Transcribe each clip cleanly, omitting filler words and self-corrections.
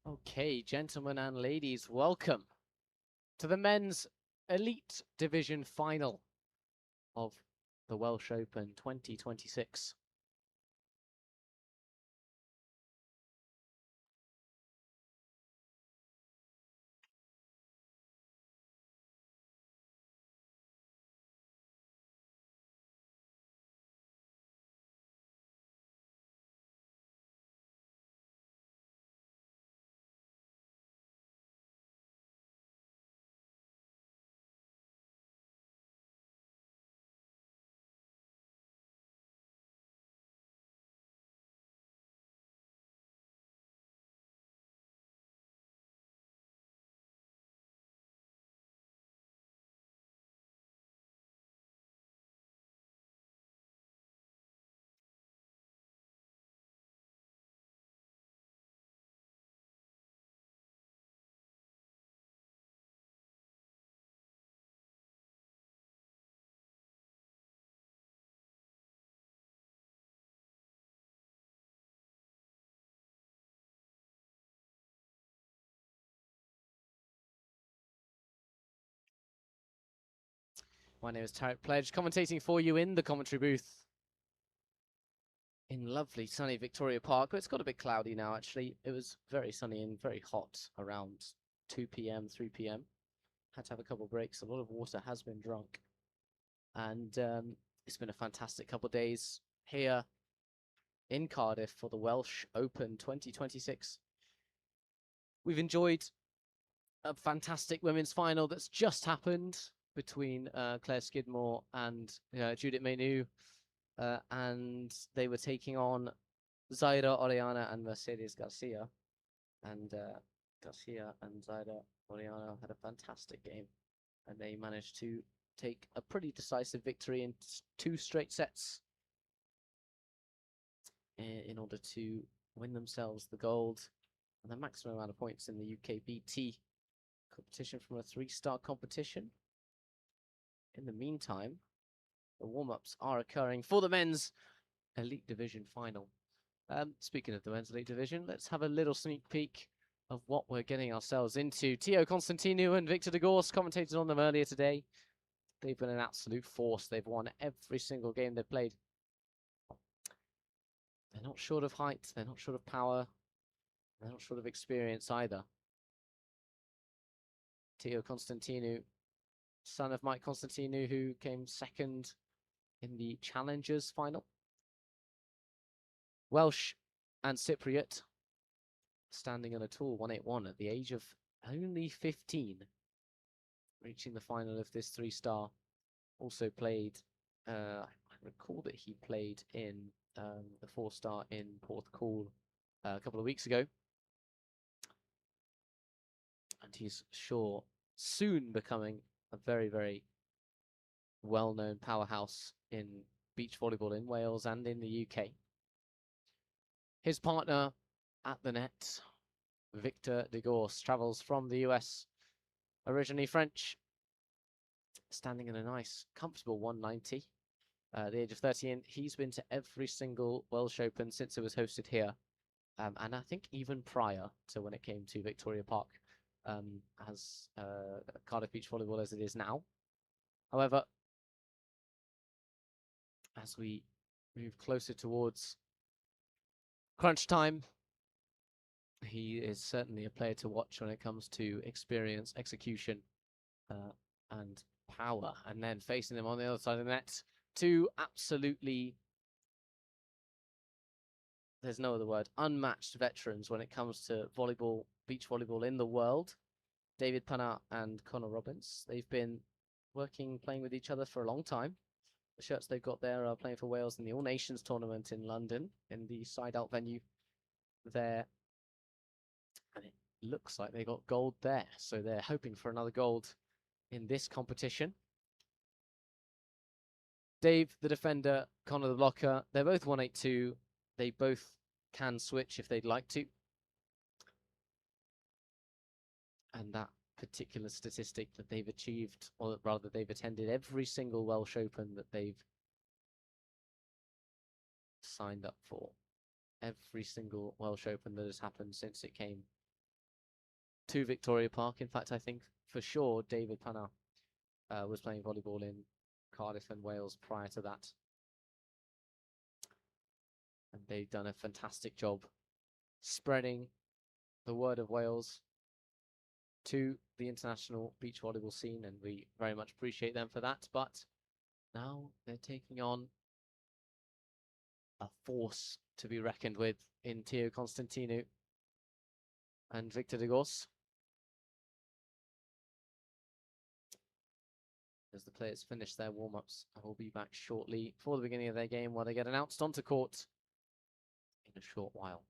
Okay, gentlemen and ladies, welcome to the men's elite division final of the Welsh Open 2026. My name is Tarek Pledge, commentating for you in the commentary booth in lovely sunny Victoria Park. It's got a bit cloudy now, actually. It was very sunny and very hot around 2 p.m., 3 p.m. Had to have a couple of breaks. A lot of water has been drunk. And it's been a fantastic couple of days here in Cardiff for the Welsh Open 2026. We've enjoyed a fantastic women's final that's just happened between Claire Skidmore and Judith Menu, and they were taking on Zaira Oriana and Mercedes Garcia, and Garcia and Zaira Oriana had a fantastic game, and they managed to take a pretty decisive victory in 2 straight sets in order to win themselves the gold and the maximum amount of points in the UKBT competition from a 3-star competition. In the meantime, the warm-ups are occurring for the men's elite division final. Speaking of the men's elite division, let's have a little sneak peek of what we're getting ourselves into. Tio Constantinou and Victor Degorce commentated on them earlier today. They've been an absolute force. They've won every single game they've played. They're not short of height. They're not short of power. They're not short of experience either. Tio Constantinou, son of Mike Constantinou, who came second in the Challengers final. Welsh and Cypriot, standing on a tall 181 at the age of only 15, reaching the final of this 3-star. Also played, I recall that he played in the 4-star in Porthcawl a couple of weeks ago. And he's sure soon becoming a very, very well-known powerhouse in beach volleyball in Wales and in the UK. His partner at the net, Victor Degorce, travels from the US, originally French, standing in a nice, comfortable 190. At the age of 13, he's been to every single Welsh Open since it was hosted here. And I think even prior to when it came to Victoria Park, as Cardiff Beach Volleyball as it is now. However, as we move closer towards crunch time, he is certainly a player to watch when it comes to experience, execution, and power. And then facing them on the other side of the net, 2 absolutely, there's no other word, unmatched veterans when it comes to volleyball, beach volleyball in the world. David Panah and Connor Robbins. They've been playing with each other for a long time. The shirts they've got there are playing for Wales in the All Nations tournament in London, in the side-out venue there. And it looks like they got gold there, so they're hoping for another gold in this competition. Dave, the defender, Connor, the blocker, they're both 182. They both can switch if they'd like to. And that particular statistic that they've achieved, or rather they've attended every single Welsh Open that they've signed up for. Every single Welsh Open that has happened since it came to Victoria Park. In fact, I think for sure David Panah was playing volleyball in Cardiff and Wales prior to that. And they've done a fantastic job spreading the word of Wales to the international beach volleyball scene, and we very much appreciate them for that. But now they're taking on a force to be reckoned with in Theo Constantinou and Victor Degorce. As the players finish their warm-ups, I will be back shortly for the beginning of their game where they get announced onto court in a short while.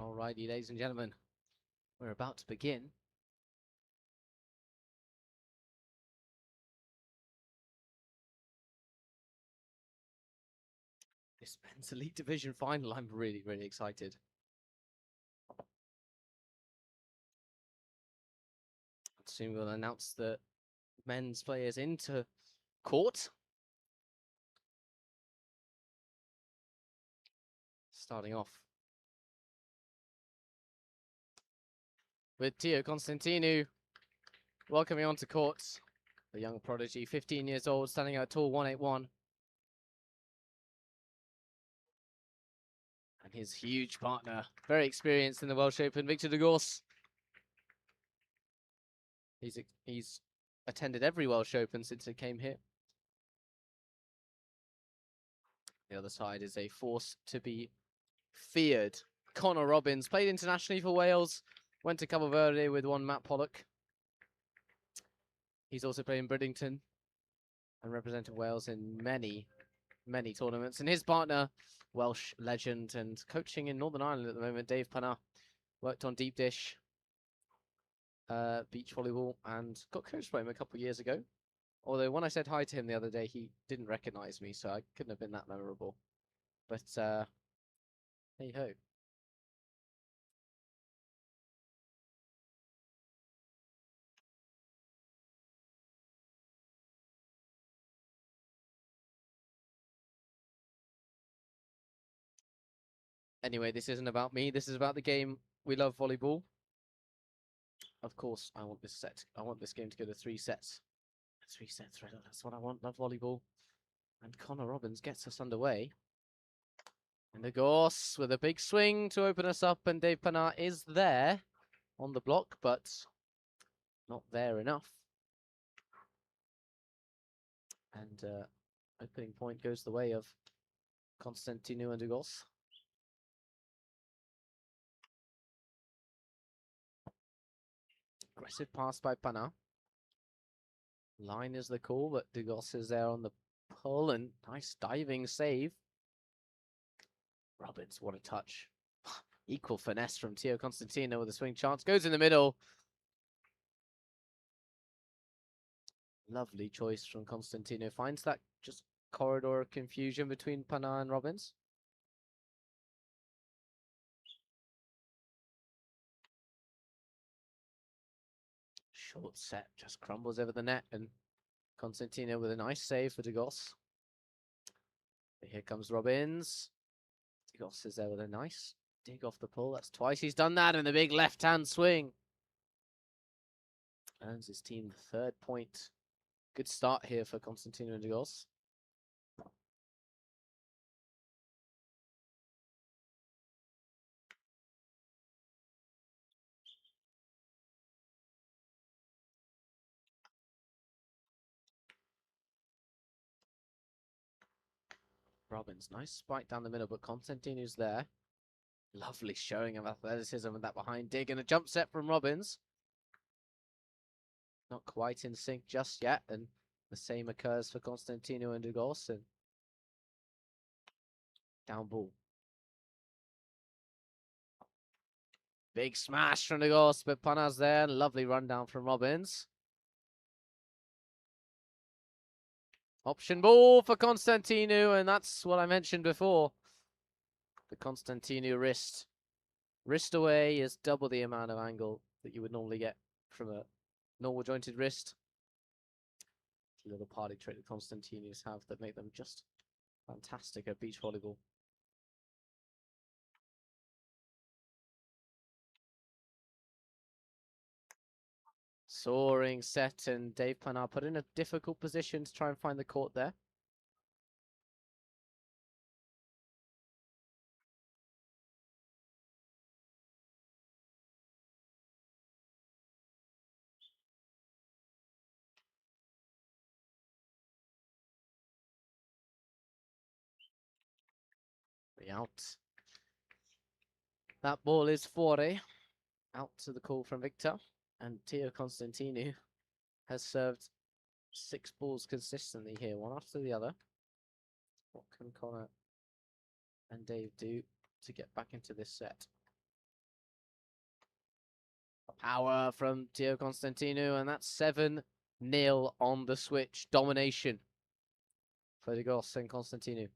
Alrighty, ladies and gentlemen, we're about to begin. This men's Elite Division final. I'm really, really excited. Soon we'll announce the men's players into court. Starting off with Teo Constantinou welcoming onto court. The young prodigy, 15 years old, standing at tall 181. And his huge partner, very experienced in the Welsh Open, Victor Degorce. He's attended every Welsh Open since it came here. The other side is a force to be feared. Connor Robbins played internationally for Wales, went to Cabo Verde with one Matt Pollock. He's also played in Bridlington and represented Wales in many, many tournaments. And his partner, Welsh legend and coaching in Northern Ireland at the moment, Dave Panah, worked on deep dish, beach volleyball, and got coached by him a couple of years ago. Although when I said hi to him the other day, he didn't recognize me, so I couldn't have been that memorable. But hey ho. Anyway, this isn't about me. This is about the game. We love volleyball. Of course, I want this game to go to 3 sets. 3 sets, right? That's what I want. Love volleyball. And Connor Robbins gets us underway. And Degorce with a big swing to open us up. And Dave Panah is there on the block, but not there enough. And opening point goes the way of Constantinou and Degorce. Aggressive pass by Panah. Line is the call, but Degorce is there on the pull, and nice diving save. Robbins, what a touch. Equal finesse from Teo Constantinou with a swing chance. Goes in the middle. Lovely choice from Constantinou. Finds that just corridor of confusion between Panah and Robbins. Short set, just crumbles over the net, and Constantinou with a nice save for Degorce. Here comes Robbins. Degorce is there with a nice dig off the pull. That's twice he's done that, and the big left-hand swing. Earns his team the 3rd point. Good start here for Constantinou and Degorce. Robbins, nice spike down the middle, but Constantinou's there. Lovely showing of athleticism with that behind dig, and a jump set from Robbins. Not quite in sync just yet, and the same occurs for Constantinou and Degorce. And down ball. Big smash from Degorce, but Panah's there. Lovely rundown from Robbins. Option ball for Constantinou, and that's what I mentioned before. The Constantinou wrist. Wrist away is double the amount of angle that you would normally get from a normal jointed wrist. A little party trick that Constantinous have that make them just fantastic at beach volleyball. Soaring set, and Dave Panah put in a difficult position to try and find the court there. Out. That ball is fuori. Out to the call from Victor. And Teo Constantinou has served 6 balls consistently here, one after the other. What can Connor and Dave do to get back into this set? Power from Teo Constantinou, and that's 7-0 on the switch. Domination for Degorce and Constantinou.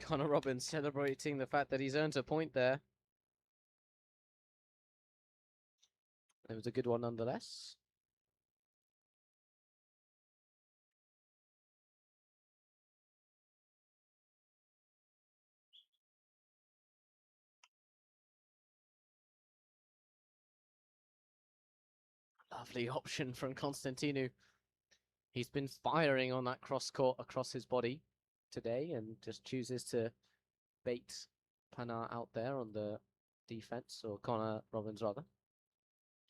Connor Robbins celebrating the fact that he's earned a point there. It was a good one nonetheless. Lovely option from Constantinou. He's been firing on that cross court across his body today and just chooses to bait Panah out there on the defense, or Connor Robbins rather.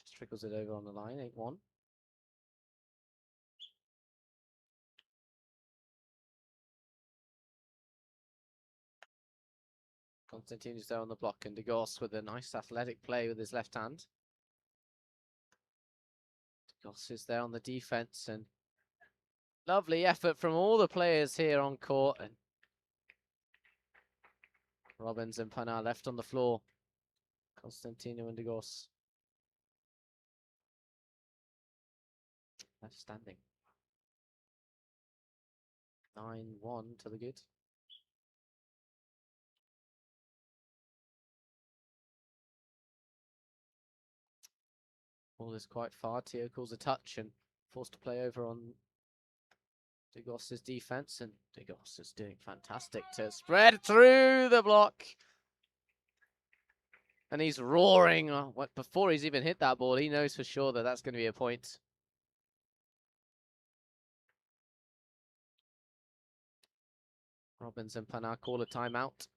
Just trickles it over on the line, 8-1. Constantinu's there on the block, and Degorce with a nice athletic play with his left hand. Degorce is there on the defense, and lovely effort from all the players here on court. And Robbins and Panah left on the floor. Constantinou and Degorce left standing. 9-1 to the good. Ball is quite far. Teo calls a touch and forced to play over on Degorce's defense, and Degorce is doing fantastic to spread through the block. And he's roaring. Before he's even hit that ball, he knows for sure that that's going to be a point. Robbins and Panah call a timeout.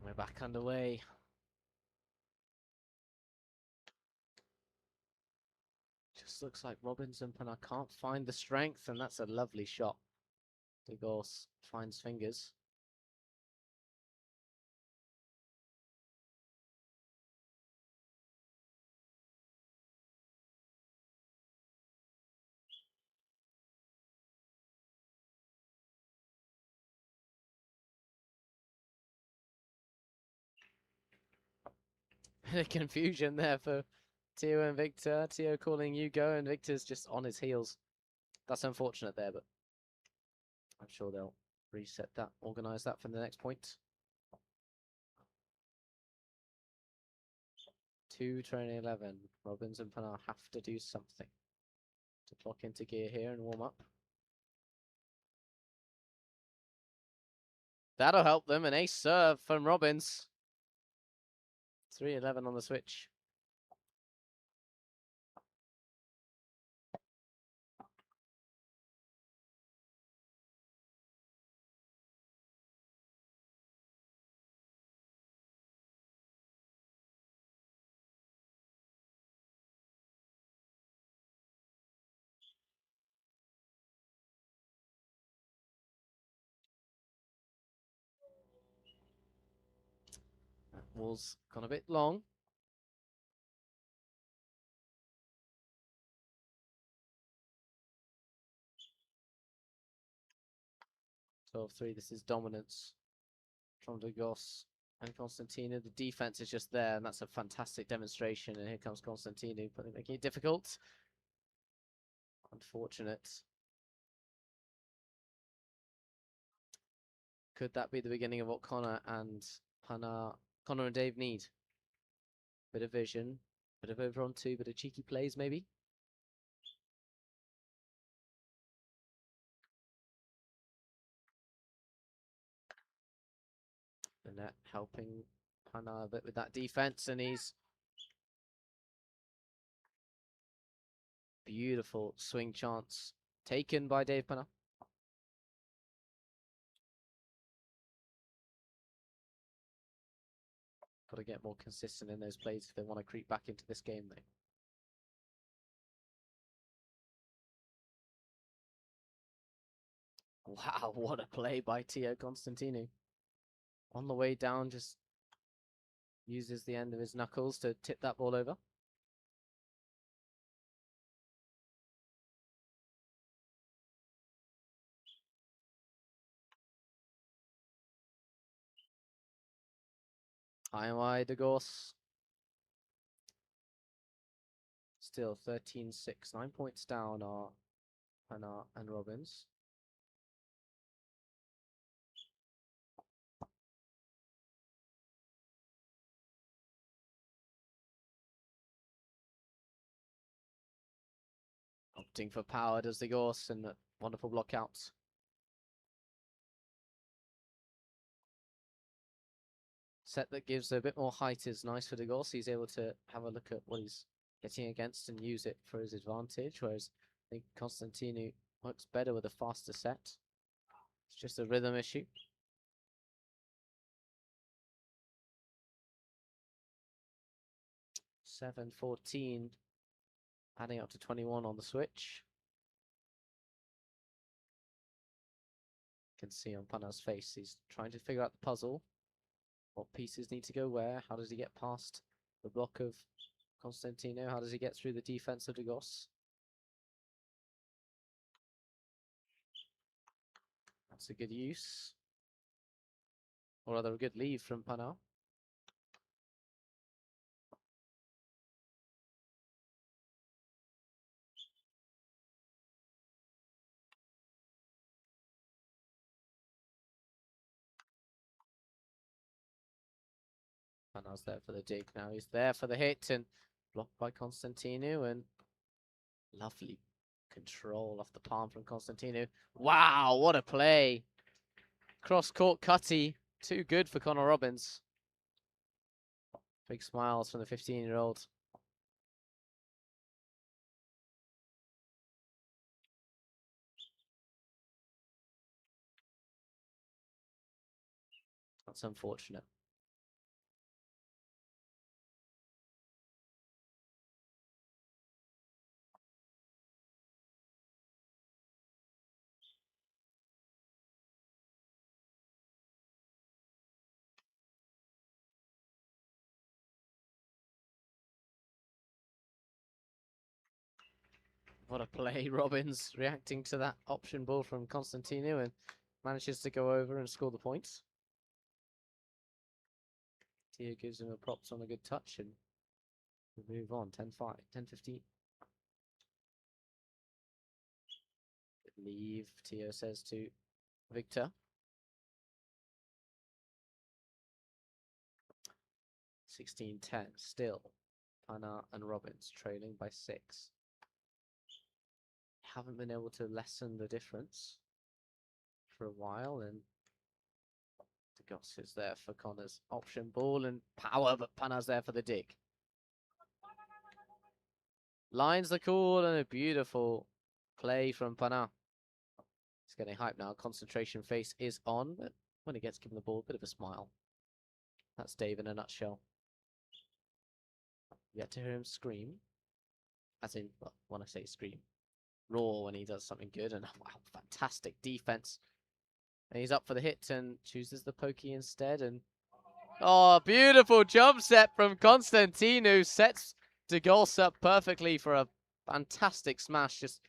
We're back underway. Just looks like Robbins and Panah can't find the strength, and that's a lovely shot. Degorce finds fingers. Bit of confusion there for Teo and Victor. Teo calling you go, and Victor's just on his heels. That's unfortunate there, but I'm sure they'll reset that, organise that for the next point. 2:11. Robbins and Panah have to do something to clock into gear here and warm up. That'll help them. An ace serve from Robbins. 3:11 on the switch. Wall's gone a bit long. 12-3. This is dominance from Degorce and Constantinou. The defense is just there, and that's a fantastic demonstration. And here comes Constantinou, making it difficult. Unfortunate. Could that be the beginning of what Connor and Dave need? Bit of vision, bit of over on two, bit of cheeky plays maybe. The net helping Panah a bit with that defense, and he's beautiful swing chance taken by Dave Panah. Got to get more consistent in those plays if they want to creep back into this game, though. Wow, what a play by Tio Constantinou. On the way down, just uses the end of his knuckles to tip that ball over. High and wide, Degorce. Still 13-6. 9 points down are Panah and Robbins. Opting for power does Degorce, and wonderful blockouts. Set that gives a bit more height is nice for Degorce. He's able to have a look at what he's getting against and use it for his advantage, whereas I think Constantinou works better with a faster set. It's just a rhythm issue. 7-14, adding up to 21 on the switch. You can see on Panah's face, he's trying to figure out the puzzle. What pieces need to go where? How does he get past the block of Constantinou? How does he get through the defense of Degorce? That's a good use. Or rather, a good leave from Panah. Panah's there for the dig now. He's there for the hit and blocked by Constantinou, and lovely control off the palm from Constantinou. Wow, what a play. Cross-court cutty. Too good for Connor Robbins. Big smiles from the 15-year-old. That's unfortunate. What a play. Robbins reacting to that option ball from Constantinou and manages to go over and score the points. Tio gives him a props on a good touch, and we move on. 10-5, 10-15. Leave, Tio says to Victor. 16-10, still Panah and Robbins trailing by 6. Haven't been able to lessen the difference for a while, and Degorce is there for Connor's option ball and power, but Panah's there for the dig. Lines the call, and a beautiful play from Panah. He's getting hyped now. Concentration face is on, but when he gets given the ball, a bit of a smile. That's Dave in a nutshell. Yet to hear him scream. As in, well, when I say scream, roar when he does something good. And wow, fantastic defense. And he's up for the hit and chooses the pokey instead. And Oh, beautiful jump set from Constantinou. Sets Degorce up perfectly for a fantastic smash. Just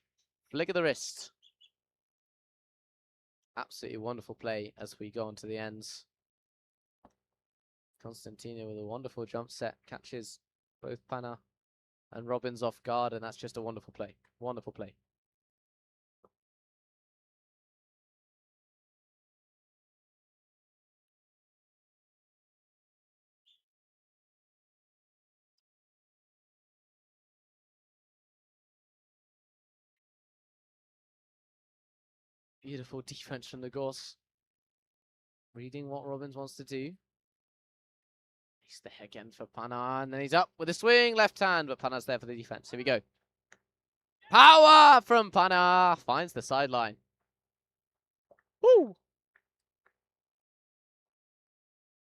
flick of the wrist. Absolutely wonderful play as we go on to the ends. Constantinou with a wonderful jump set. Catches both Panah and Robbins off guard, and that's just a wonderful play. Wonderful play. Beautiful defense from Degorce. Reading what Robbins wants to do. He's there again for Panah, and then he's up with a swing, left hand, but Panah's there for the defense. Here we go. Power from Panah. Finds the sideline. Woo!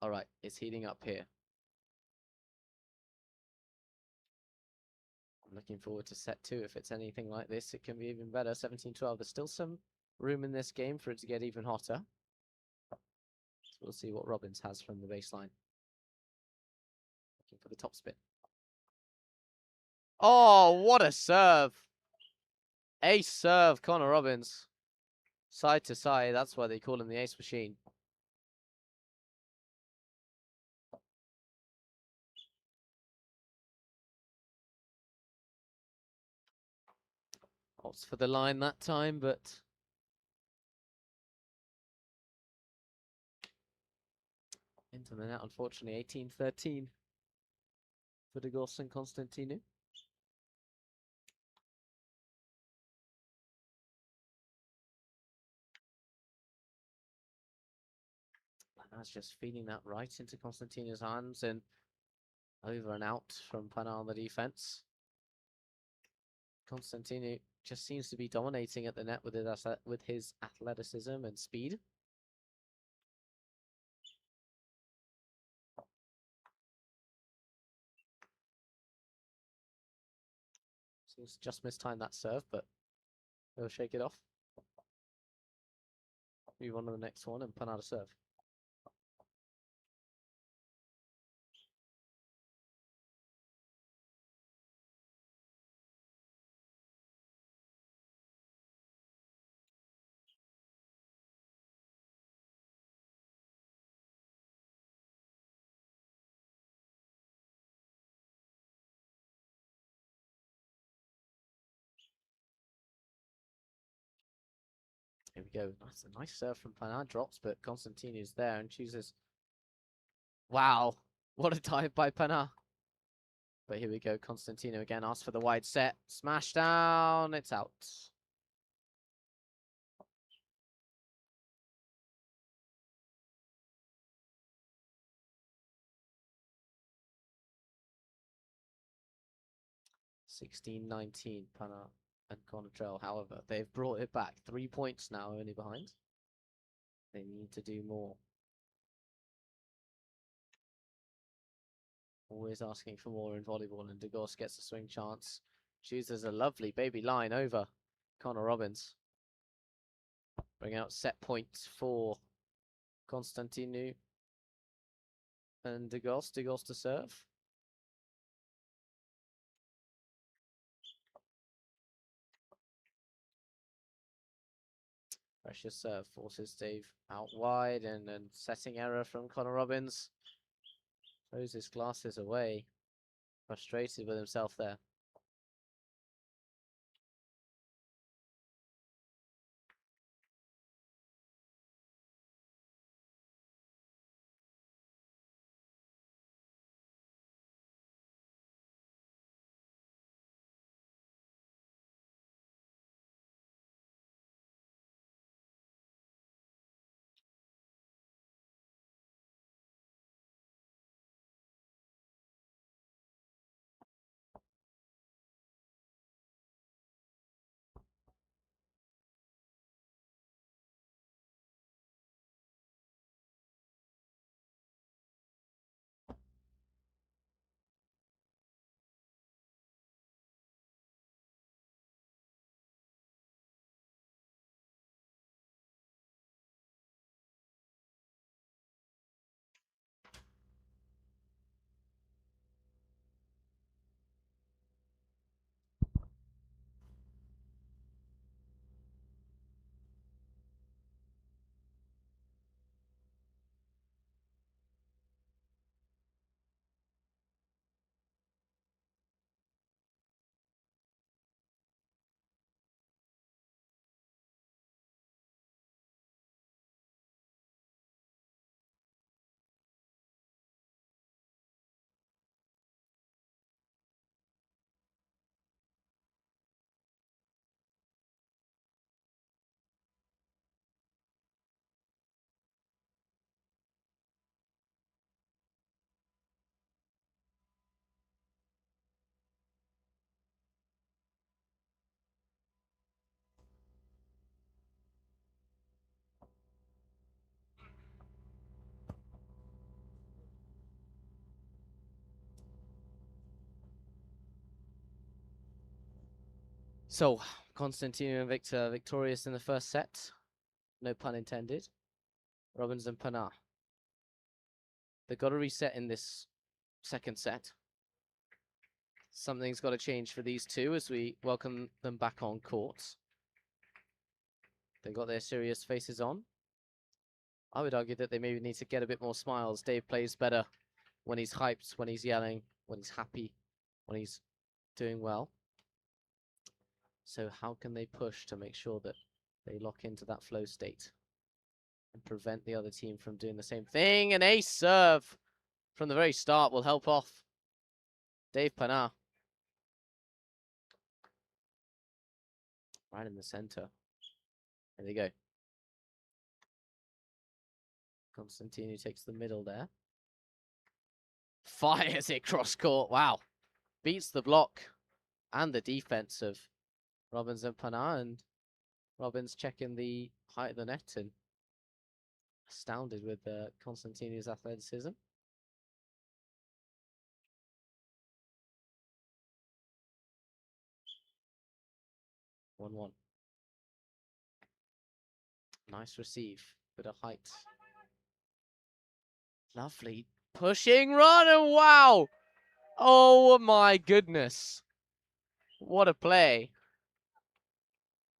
All right, it's heating up here. I'm looking forward to set 2. If it's anything like this, it can be even better. 17-12. There's still some room in this game for it to get even hotter. So we'll see what Robbins has from the baseline. Looking for the top spin. Oh, what a serve. Ace serve, Connor Robbins. Side to side. That's why they call him the ace machine. Opts for the line that time, but into the net, unfortunately. 18-13 for Degorce and Constantinou. Panah's just feeding that right into Constantinou's hands, and over and out from Panah on the defense. Constantinou just seems to be dominating at the net with his athleticism and speed. Seems to just mistimed that serve, but he'll shake it off. Move on to the next one, and Panah to serve. Here we go. That's a nice serve from Panah. Drops, but Constantinou's there and chooses. Wow, what a dive by Panah. But here we go. Constantinou again asks for the wide set. Smash down. It's out. (16-19) Panah and Conatrell. However, they've brought it back. 3 points now, only behind. They need to do more. Always asking for more in volleyball, and Degorce gets a swing chance. Chooses a lovely baby line over Connor Robbins. Bring out set points for Constantinou and Degorce. Degorce to serve. Precious serve forces Dave out wide, and then setting error from Connor Robbins. Throws his glasses away. Frustrated with himself there. So, Constantinou and Victor victorious in the first set. No pun intended. Robbins and Panah. They've got to reset in this second set. Something's got to change for these two as we welcome them back on court. They've got their serious faces on. I would argue that they maybe need to get a bit more smiles. Dave plays better when he's hyped, when he's yelling, when he's happy, when he's doing well. So how can they push to make sure that they lock into that flow state and prevent the other team from doing the same thing? An ace serve from the very start will help off Dave Panah. Right in the center. There we go. Constantinou takes the middle there. Fires it cross court. Wow. Beats the block and the defense of Robbins and Panah, and Robbins checking the height of the net and astounded with Constantinou's athleticism. One. Nice receive, bit of height. Lovely pushing run, and wow! Oh my goodness. What a play.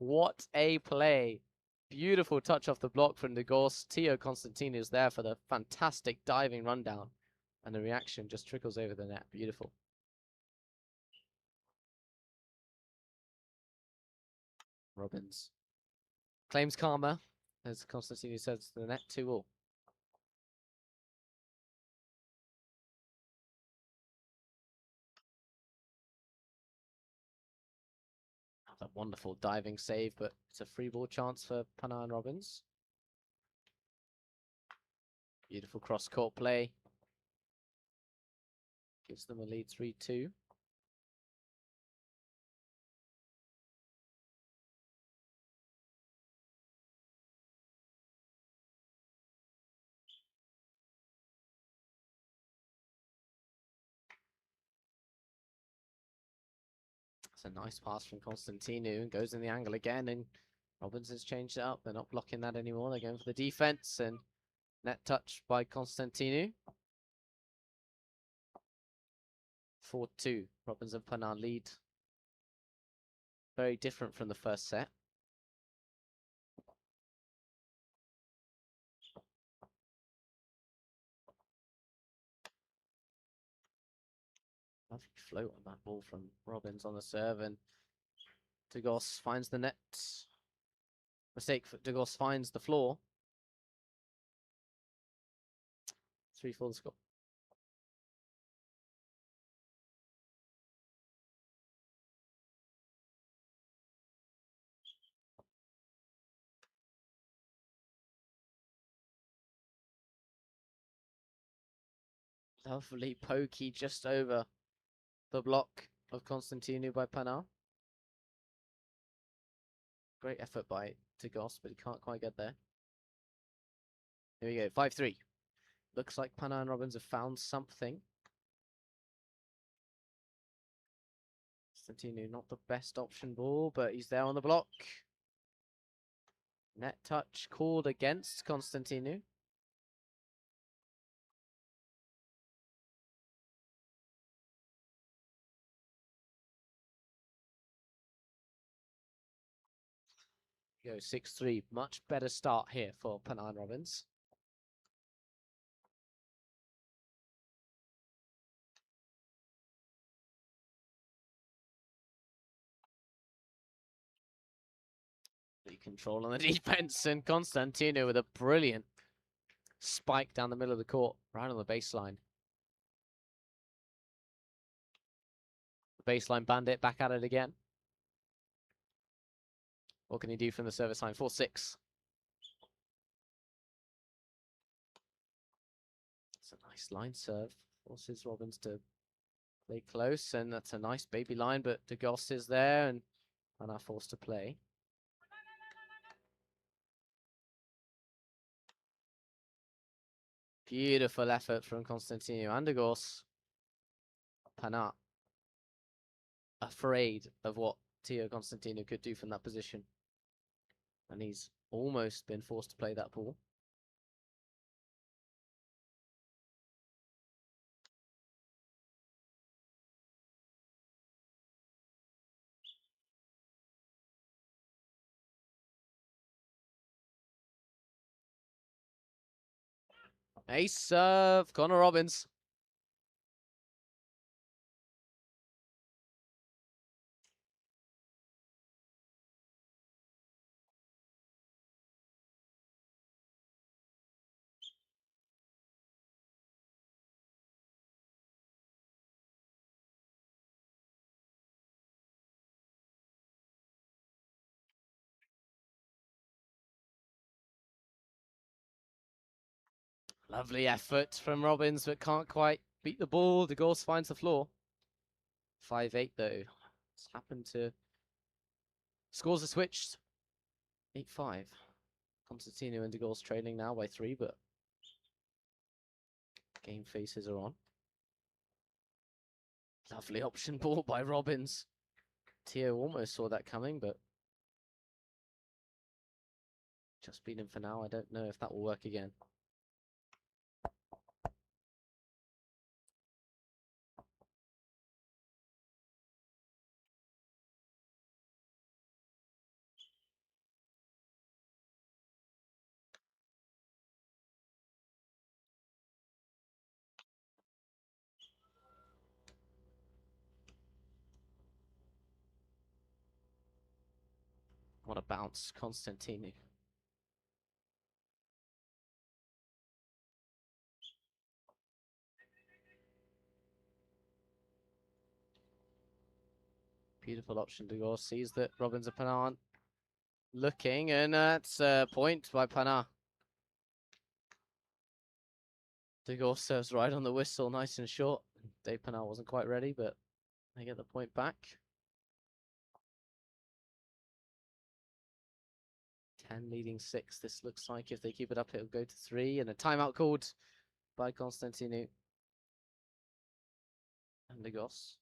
What a play. Beautiful touch off the block from Degorce. Tio Constantinou is there for the fantastic diving rundown. And the reaction just trickles over the net. Beautiful. Robbins claims karma, as Constantinou says to the net, 2-all. A wonderful diving save, but it's a free ball chance for Panah and Robbins. Beautiful cross-court play. Gives them a lead 3-2. It's a nice pass from Constantinou and goes in the angle again, and Robbins has changed it up. They're not blocking that anymore. They're going for the defense, and net touch by Constantinou. 4-2. Robbins and Panah lead. Very different from the first set. Lovely float on that ball from Robbins on the serve, and Degorce finds the net. Mistake for Degorce finds the floor. 3-4 the score. Lovely pokey just over the block of Constantinou by Panah. Great effort by Degorce, but he can't quite get there. Here we go, 5-3. Looks like Panah and Robbins have found something. Constantinou, not the best option ball, but he's there on the block. Net touch called against Constantinou. Go 6-3. Much better start here for Panah and Robbins. The control on the defense, and Constantinou with a brilliant spike down the middle of the court, right on the baseline. The baseline bandit back at it again. What can he do from the service line? 4-6. It's a nice line serve. Forces Robbins to play close, and that's a nice baby line, but Degorce is there, and Panah forced to play. Beautiful effort from Constantinou and Degorce. Panah afraid of what Constantinou could do from that position. And he's almost been forced to play that ball. Ace serve, Connor Robbins. Lovely effort from Robbins, but can't quite beat the ball. Degorce finds the floor. 5-8 though. It's happened to scores are switched. 8-5. Constantinou and Degorce trailing now by 3, but game faces are on. Lovely option ball by Robbins. Tio almost saw that coming, but just beat him for now. I don't know if that will work again. What a bounce, Constantinou. Beautiful option. Degorce sees that Robbins and Panah aren't looking, and that's a point by Panah. Degorce serves right on the whistle, nice and short. Dave Panah wasn't quite ready, but they get the point back. 10 leading 6. This looks like if they keep it up, it'll go to 3. And a timeout called by Constantinou and Degorce.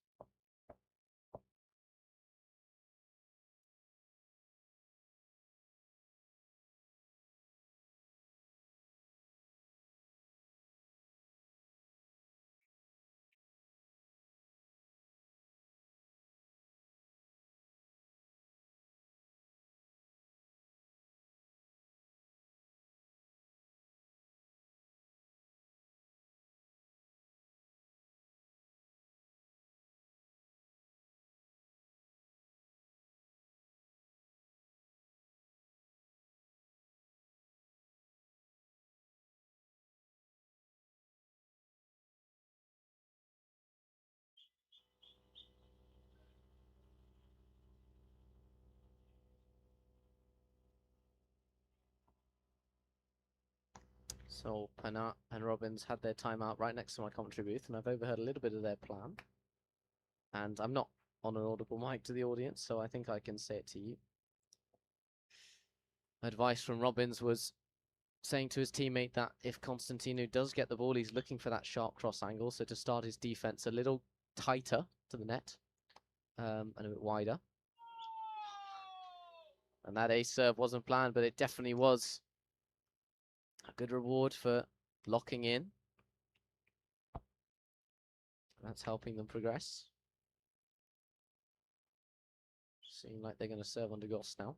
So Panah and Robbins had their timeout right next to my commentary booth, and I've overheard a little bit of their plan. And I'm not on an audible mic to the audience, so I think I can say it to you. Advice from Robbins was saying to his teammate that if Constantinou does get the ball, he's looking for that sharp cross angle, so to start his defense a little tighter to the net and a bit wider. And that ace serve wasn't planned, but it definitely was a good reward for locking in. That's helping them progress. Seem like they're going to serve on Degorce now.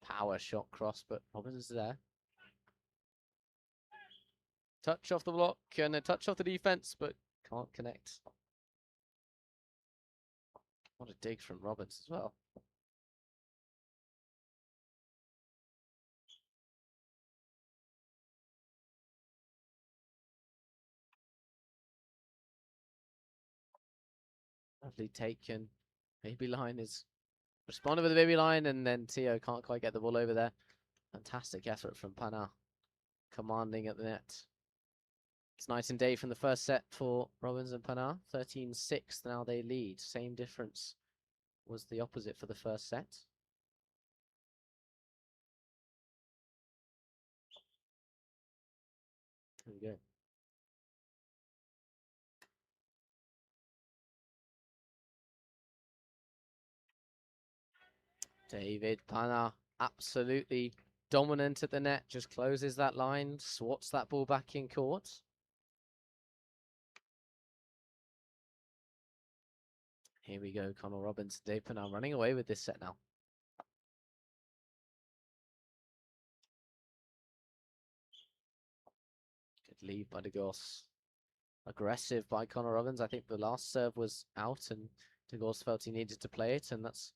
Power shot cross, but Robbins is there. Touch off the block and a touch off the defense, but can't connect. What a dig from Robbins as well. Lovely taken. Baby line is responded with a baby line, and then Tio can't quite get the ball over there. Fantastic effort from Panah, commanding at the net. It's night and day from the first set for Robbins and Panah. 13-6, now they lead. Same difference was the opposite for the first set. There we go. David Panah, absolutely dominant at the net, just closes that line, swats that ball back in court. Here we go, Connor Robbins, David Panah running away with this set now. Good lead by Degorce. Aggressive by Connor Robbins. I think the last serve was out and Degorce felt he needed to play it, and that's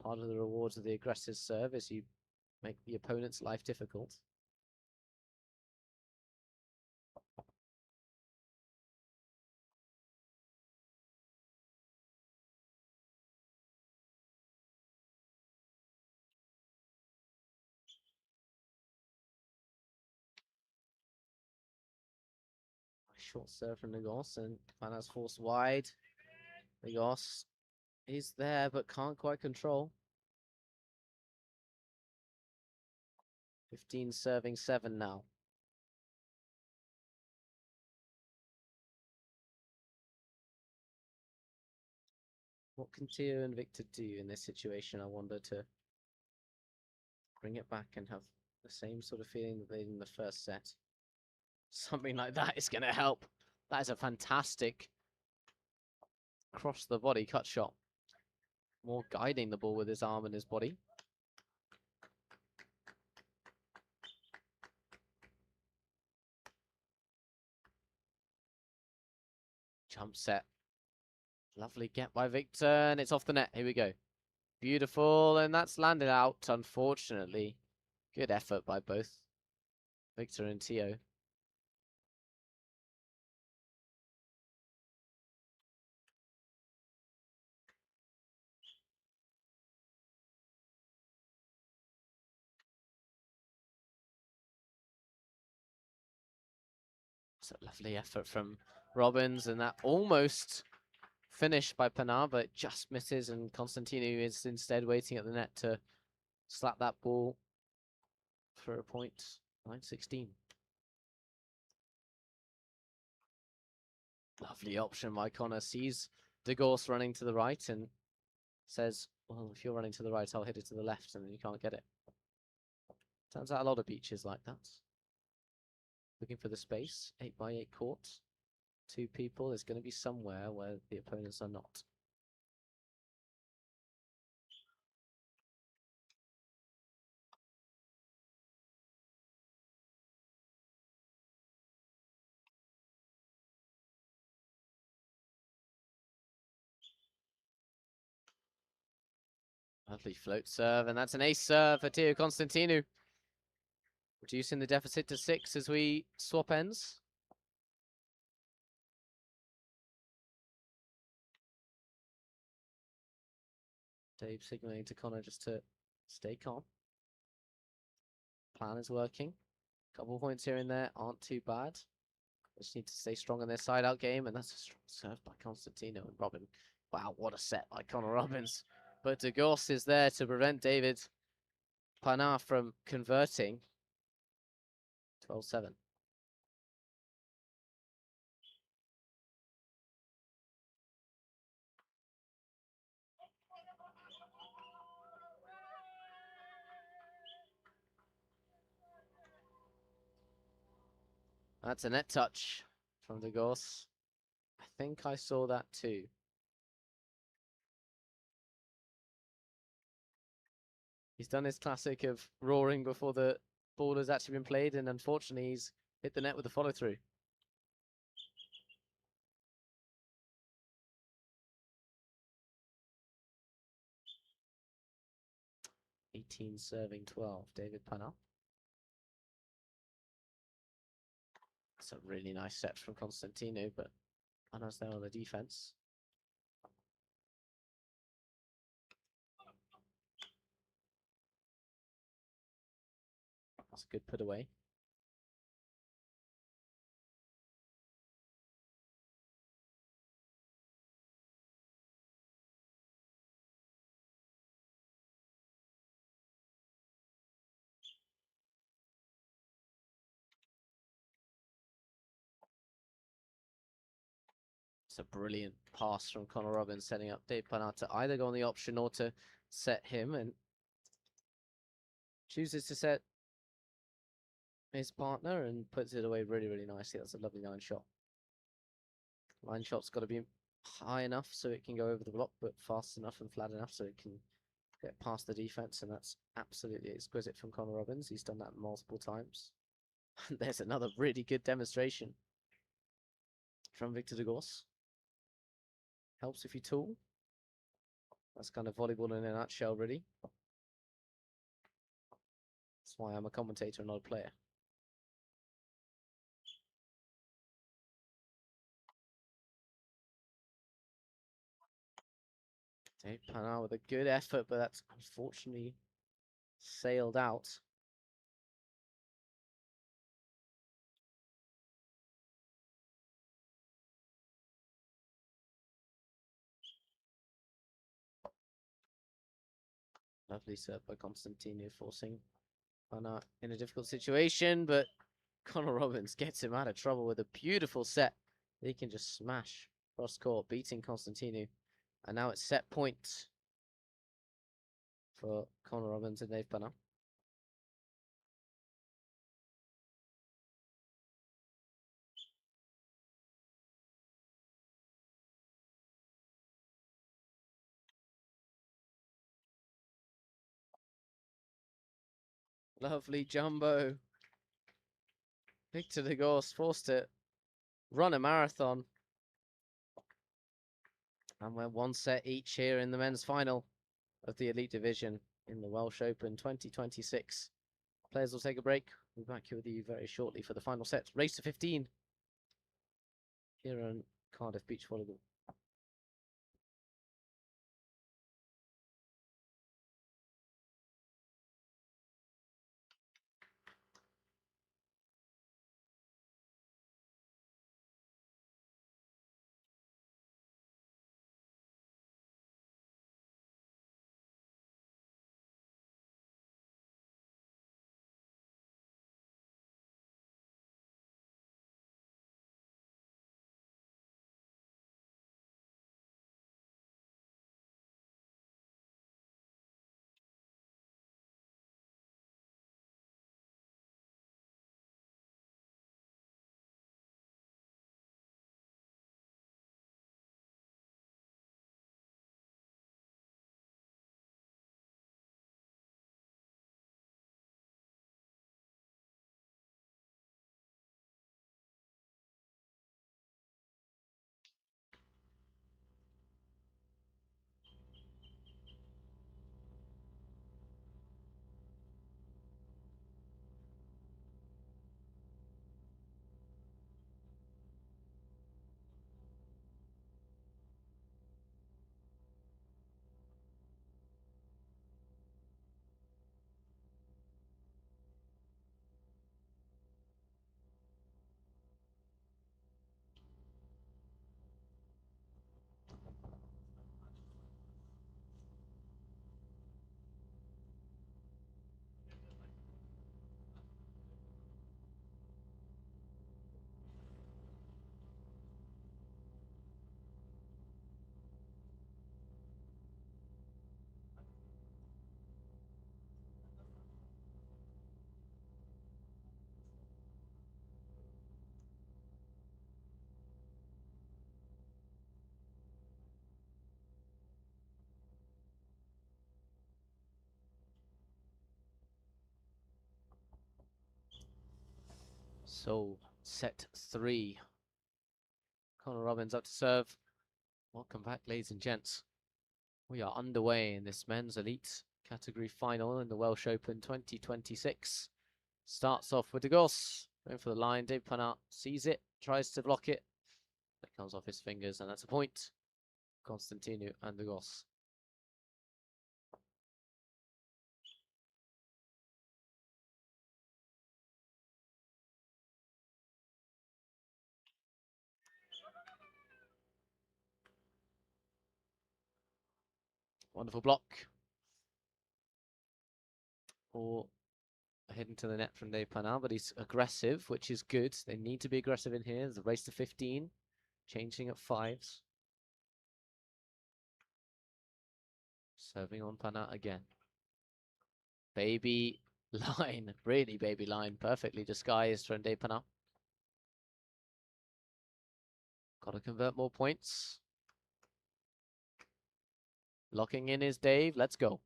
part of the rewards of the aggressive serve, is you make the opponent's life difficult. Short serve from Degorce, and Panah's forced wide. Degorce is there, but can't quite control. 15 serving 7 now. What can Tio and Victor do in this situation, I wonder, to bring it back and have the same sort of feeling that they did in the first set? Something like that is going to help. That is a fantastic cross the body cut shot. More guiding the ball with his arm and his body. Jump set. Lovely get by Victor, and it's off the net. Here we go. Beautiful, and that's landed out, unfortunately. Good effort by both Victor and Tio. It's a lovely effort from Robbins, and that almost finished by Panah, but just misses, and Constantinou is instead waiting at the net to slap that ball for a point. 9-16. Lovely option by Connor. Sees Degorce running to the right and says, well, if you're running to the right, I'll hit it to the left, and then you can't get it. Turns out a lot of beaches like that. Looking for the space. 8x8 court. 2 people. There's going to be somewhere where the opponents are not. Lovely float serve, and that's an ace serve for Tio Constantinou. Reducing the deficit to 6 as we swap ends. Dave signaling to Connor just to stay calm. Plan is working. Couple points here and there aren't too bad. Just need to stay strong in their side-out game, and that's a strong serve by Constantinou and Robin. Wow, what a set by Connor Robbins. But Degorce is there to prevent David Panah from converting. 12-7. That's a net touch from Degorce. I think I saw that too. He's done his classic of roaring before the ball has actually been played, and unfortunately he's hit the net with the follow-through. (18 serving 12), David Panah. That's a really nice set from Constantinou, but Panah's there on the defense. That's a good put away. It's a brilliant pass from Conor Robbins, setting up Dave Panah to either go on the option or to set him, and chooses to set his partner and puts it away really, really nicely. That's a lovely line shot. Line shot's got to be high enough so it can go over the block, but fast enough and flat enough so it can get past the defense, and that's absolutely exquisite from Conor Robbins. He's done that multiple times. There's another really good demonstration from Victor Degorce. Helps if you tool. That's kind of volleyball in a nutshell, really. That's why I'm a commentator and not a player. Dave Panah with a good effort, but that's unfortunately sailed out. Lovely serve by Constantinou, forcing Panah in a difficult situation, but Conor Robbins gets him out of trouble with a beautiful set. He can just smash cross court, beating Constantinou. And now it's set point for Conor Robbins and Dave Panah. Lovely jumbo. Victor Degorce forced to run a marathon. And we're one set each here in the men's final of the Elite Division in the Welsh Open 2026. Players will take a break. We'll be back here with you very shortly for the final set. Race to 15 here on Cardiff Beach Volleyball. So, set 3. Conor Robbins up to serve. Welcome back, ladies and gents. We are underway in this men's elite category final in the Welsh Open 2026. Starts off with Degorce, going for the line. Dave Panah sees it, tries to block it. It comes off his fingers, and that's a point. Constantinou and Degorce. Wonderful block. Or heading to the net from Dave Panah, but he's aggressive, which is good. They need to be aggressive in here. There's a race to 15. changing at fives. Serving on Panah again. Baby line, really baby line, perfectly disguised from Panah. Got to convert more points. Locking in is Dave. Let's go.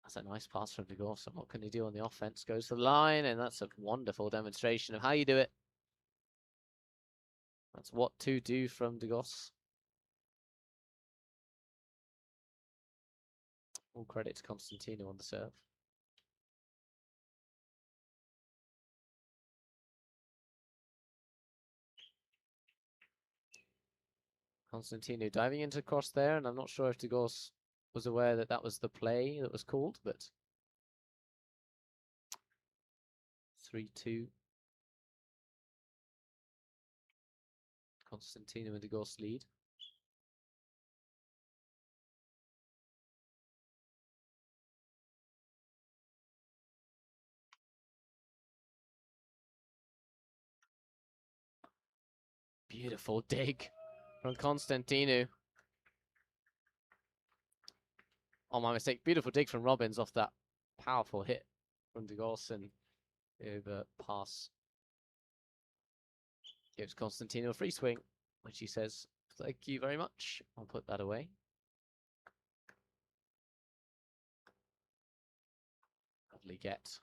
That's a nice pass from Degorce. What can he do on the offense? Goes to the line, and that's a wonderful demonstration of how you do it. That's what to do from Degorce. All credit to Constantinou on the serve. Constantinou diving into cross there, and I'm not sure if Degorce was aware that that was the play that was called, but 3-2. Constantinou and Degorce lead. Beautiful dig from Constantinou. Oh, my mistake. Beautiful dig from Robbins off that powerful hit from Degorce, and over pass gives Constantinou a free swing, which he says, thank you very much. I'll put that away. Lovely get.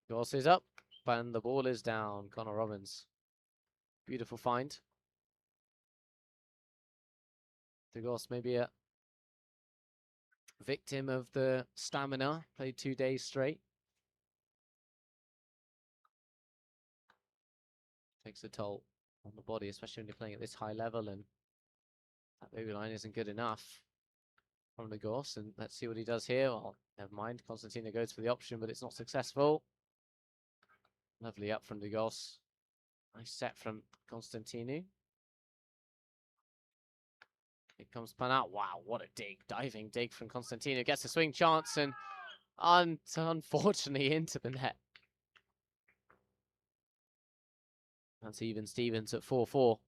Degorce is up, and the ball is down. Connor Robbins. Beautiful find. Degorce maybe a victim of the stamina. Played 2 days straight. Takes a toll on the body, especially when you're playing at this high level, and that baby line isn't good enough from Degorce. And let's see what he does here. Well, never mind. Constantinou goes for the option, but it's not successful. Lovely up from Degorce. Nice set from Constantinou. Here comes Panah. Wow, what a dig. Diving dig from Constantinou. Gets a swing chance and unfortunately into the net. That's even Stevens at 4-4.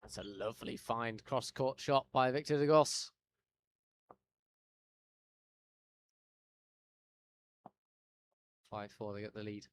That's a lovely find. Cross-court shot by Victor Degorce. 5-4, they get the lead.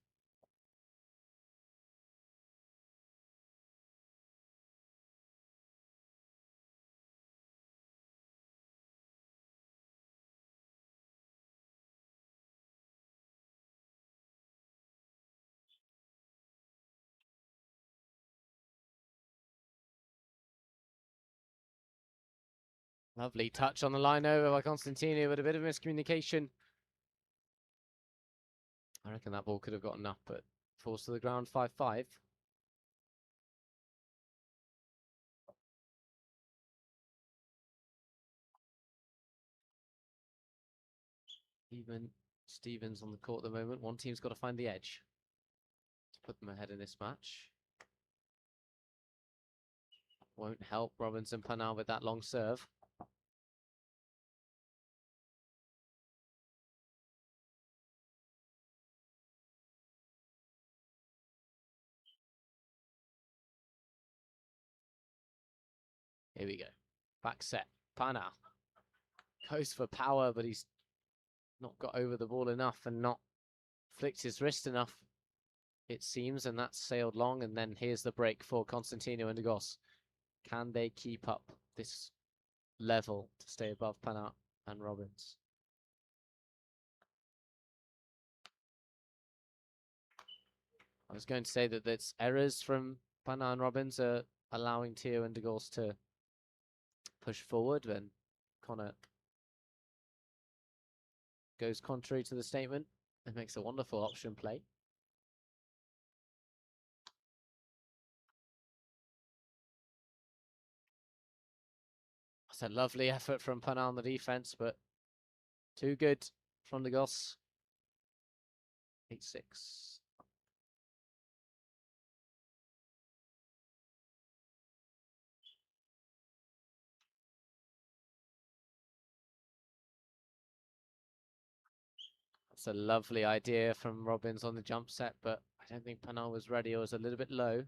Lovely touch on the line over by Constantinou, but a bit of miscommunication. I reckon that ball could have gotten up, but falls to the ground 5-5. Even Stevens on the court at the moment. One team's got to find the edge to put them ahead in this match. Won't help Robinson Panah with that long serve. Here we go. Back set. Panah goes for power, but he's not got over the ball enough and not flicked his wrist enough, it seems, and that's sailed long. And then here's the break for Constantinou and Degorce. Can they keep up this level to stay above Panah and Robbins? I was going to say that it's errors from Panah and Robbins are allowing Theo and Degorce to push forward, when Connor goes contrary to the statement and makes a wonderful option play. It's a lovely effort from Panah on the defense, but too good from Degorce. 8-6. That's a lovely idea from Robbins on the jump set, but I don't think Panah was ready or was a little bit low.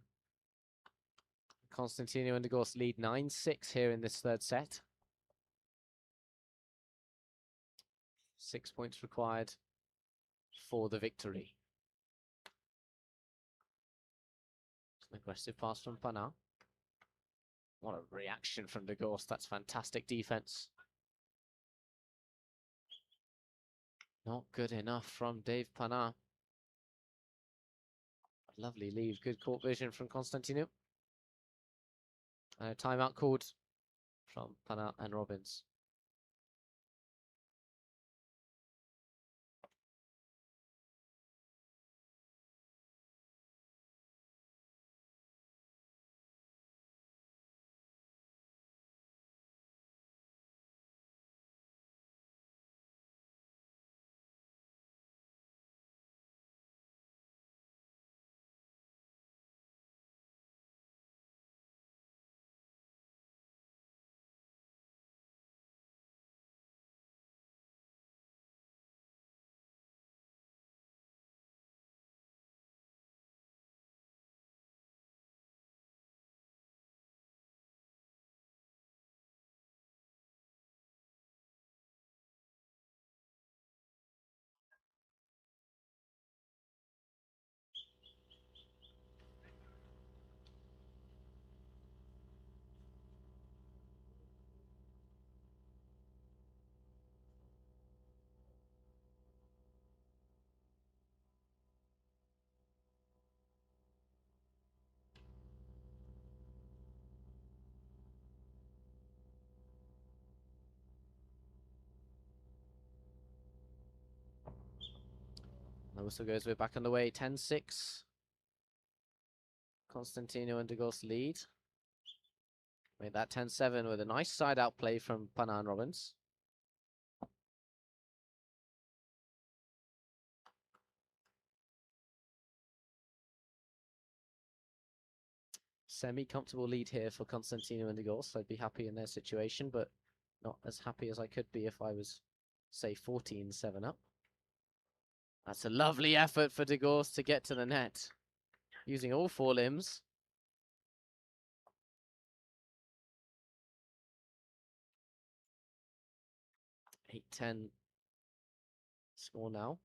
Constantinou and Degorce lead 9-6 here in this third set. 6 points required for the victory. It's an aggressive pass from Panah. What a reaction from Degorce. That's fantastic defense. Not good enough from Dave Panah. Lovely leave. Good court vision from Constantinou. And a timeout called from Panah and Robbins. The whistle goes, we're back on the way. 10-6. Constantinou and Degorce lead. Made that 10-7 with a nice side out play from Panah and Robbins. Semi-comfortable lead here for Constantinou and Degorce. I'd be happy in their situation, but not as happy as I could be if I was, say, 14-7 up. That's a lovely effort for Degorce to get to the net, using all four limbs. Eight 10 score now.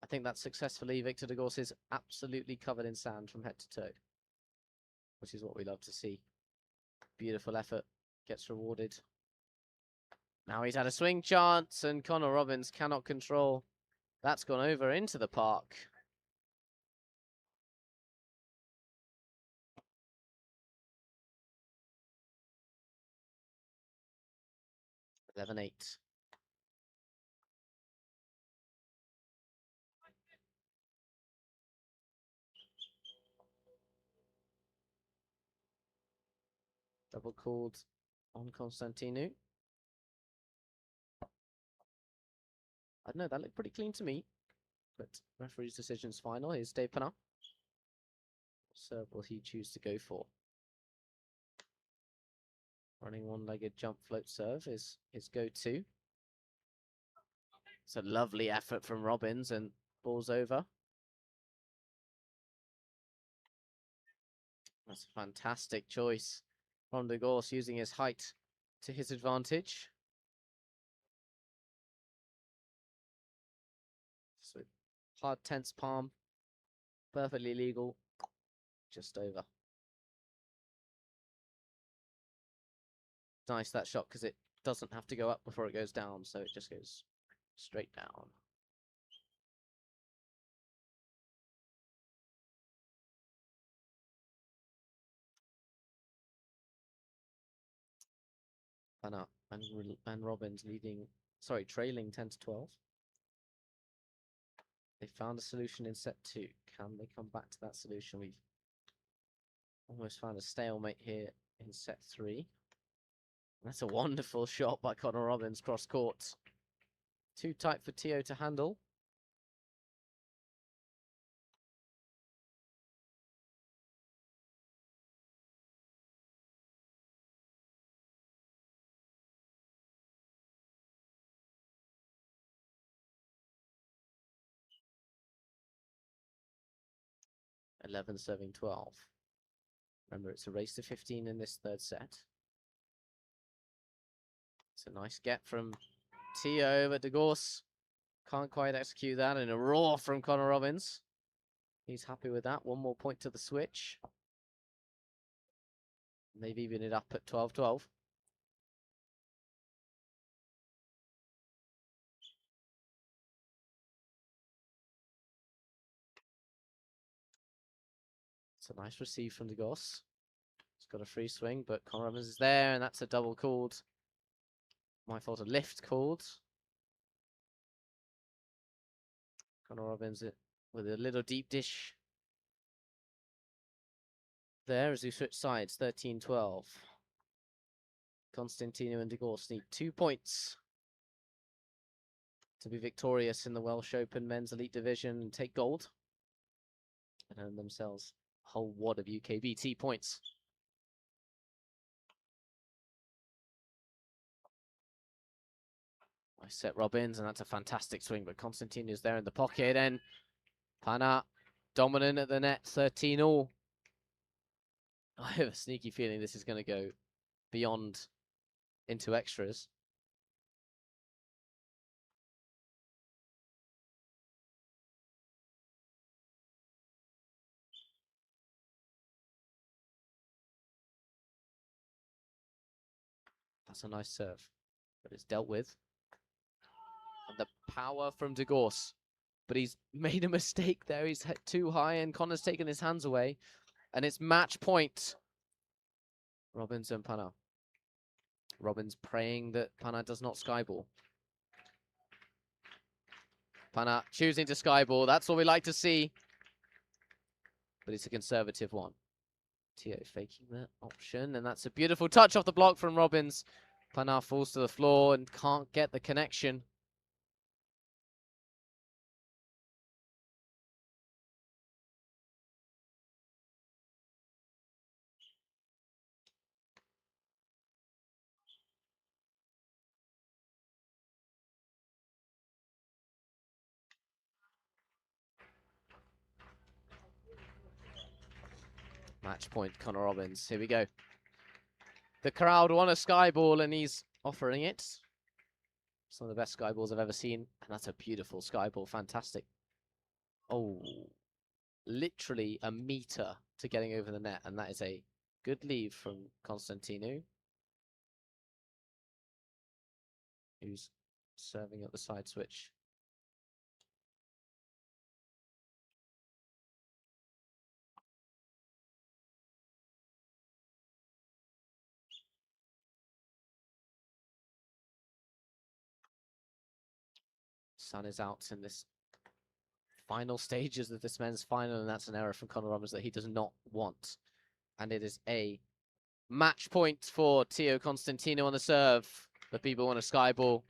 I think that successfully Victor Degorce is absolutely covered in sand from head to toe, which is what we love to see. Beautiful effort, gets rewarded. Now he's had a swing chance, and Connor Robbins cannot control. That's gone over into the park. 11-8. Double called on Constantinou. I don't know, that looked pretty clean to me, but referee's decision's final. Here's Dave Panah. What serve will he choose to go for? Running one-legged jump float serve is his go-to. It's a lovely effort from Robbins, and ball's over. That's a fantastic choice from Degorce, using his height to his advantage. So hard, tense palm, perfectly legal, just over. Nice that shot, because it doesn't have to go up before it goes down, so it just goes straight down. Panah and Robbins trailing 10-12. They found a solution in set 2. Can they come back to that solution? We've almost found a stalemate here in set 3. That's a wonderful shot by Connor Robbins cross court. Too tight for Tio to handle. (11 serving 12). Remember, it's a race to 15 in this third set. It's a nice get from Tio, but Degorce can't quite execute that. And a roar from Connor Robbins. He's happy with that. One more point to the switch. They've evened it up at 12-12. It's a nice receive from Degorce. He's got a free swing, but Connor Robbins is there, and that's a double called. My fault, a lift called. Connor Robbins with a little deep dish there as we switch sides, 13-12. Constantinou and Degorce need 2 points to be victorious in the Welsh Open Men's Elite Division and take gold and earn themselves a whole wad of UKBT points. Nice set Robbins, and that's a fantastic swing, but Constantinou's there in the pocket, and Panah dominant at the net, 13-all. I have a sneaky feeling this is going to go beyond into extras. That's a nice serve, but it's dealt with. And the power from Degorce, but he's made a mistake there. He's hit too high, and Connor's taken his hands away, and it's match point. Robbins and Panah. Robbins praying that Panah does not skyball. Panah choosing to skyball. That's what we like to see, but it's a conservative one. Tio faking that option, and that's a beautiful touch off the block from Robbins. Panah falls to the floor and can't get the connection. Match point, Connor Robbins. Here we go. The crowd want a skyball, and he's offering it. Some of the best skyballs I've ever seen, and that's a beautiful skyball. Fantastic. Oh, literally a meter to getting over the net, and that is a good lead from Constantinou, who's serving at the side switch. Sun is out in this final stages of this men's final, and that's an error from Connor Robbins that he does not want. And it is a match point for Tio Constantinou on the serve. The people want a skyball.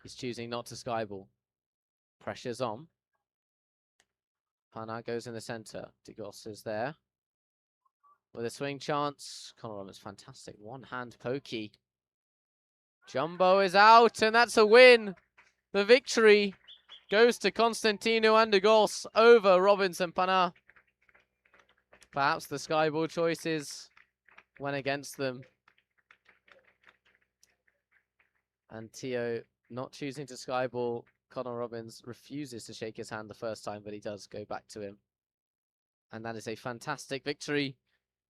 He's choosing not to skyball. Pressure's on. Panah goes in the center. Degorce is there with a swing chance. Connor Robbins, fantastic one-hand pokey. Jumbo is out, and that's a win. The victory goes to Constantinou and Degorce over Robbins and Panah. Perhaps the skyball choices went against them. And Tio not choosing to skyball. Connor Robbins refuses to shake his hand the first time, but he does go back to him. And that is a fantastic victory.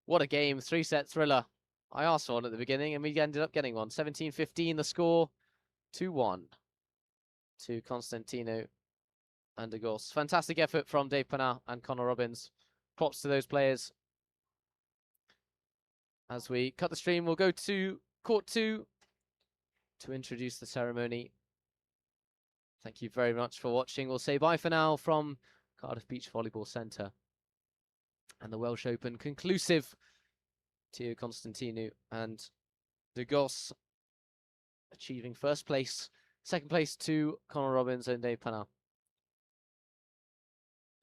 What a game, 3-set thriller. I asked for one at the beginning, and we ended up getting one. 17-15 the score, 2-1 to Constantinou and Degorce. Fantastic effort from Dave Panah and Connor Robbins. Props to those players. As we cut the stream, we'll go to court 2 to introduce the ceremony. Thank you very much for watching. We'll say bye for now from Cardiff Beach Volleyball Centre and the Welsh Open conclusive to Constantinou, and Degorce achieving first place. Second place to Connor Robbins and Dave Panah.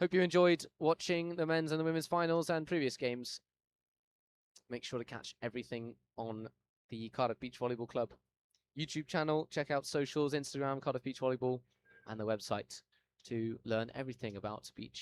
Hope you enjoyed watching the men's and the women's finals and previous games. Make sure to catch everything on the Cardiff Beach Volleyball Club YouTube channel. Check out socials, Instagram, Cardiff Beach Volleyball, and the website to learn everything about beach.